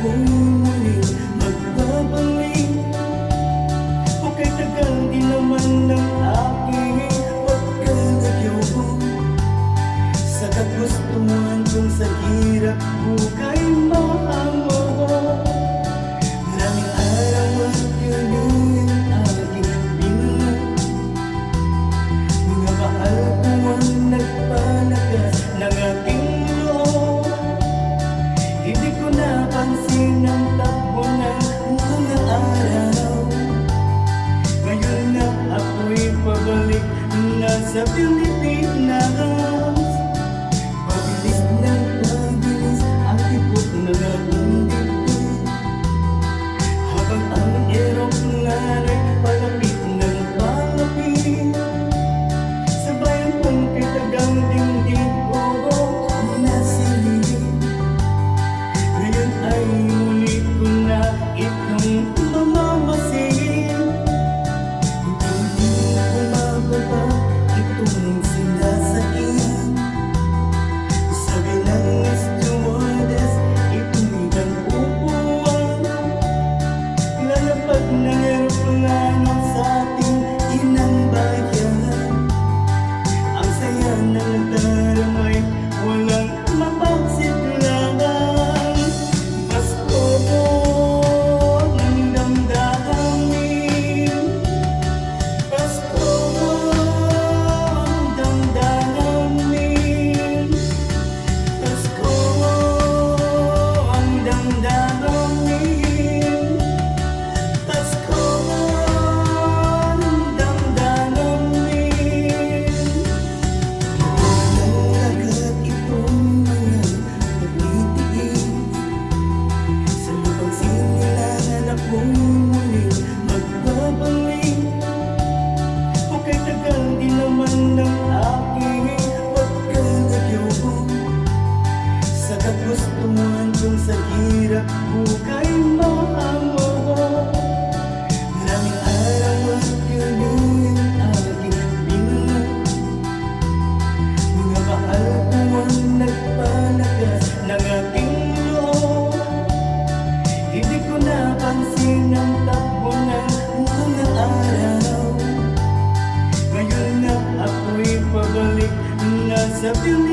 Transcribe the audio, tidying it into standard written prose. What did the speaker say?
ako'y muling magbabalik. O kay tagal din naman ng aking pagkalagyo sa kagustuhan kung sa hirap bukay mahango. Maraming araw at gabi ang aking pinunod, mga mahal ko ang nagpalakas ng aking loob. Hindi ko napansin ang takbo ng mga araw. Ngayon na ako'y pabalik na sa Pilipinas. Pabilis ng pabilis ang tibok ng aking dibdib, habang ang eroplana'y palapit ng palapit. Sabayan kong kitagang dingding ko nasilip. Ngayon ay ulit ko na itong mamamasin. Hindi bumababa itong sinasakyan. Sabi ng stewardess, ito'y ang upuan. Lalapag ng eroplano sa ating inang bayan. Ang saya ng daramay, walang mapagsidlangan. Pasko mo ng damdamin, Pasko mo ang damdamin, Pasko mo ang damdamin, Pasko mo ang damdamin. Walang lagat itong mga pagtitiis, sa lupang sinilangan ako'y muling magbabalik. O kay tagal din naman ng aking pagkalagyo sa kagustuhan kung sa hirap bukay mahango. Maraming araw at gabi ang aking pinunod, mga mahal ko ang nagpalakas ng aking loob. Hindi ko napansin ang takbo ng mga araw. Ngayon na ako'y pabalik na sa Pilipinas.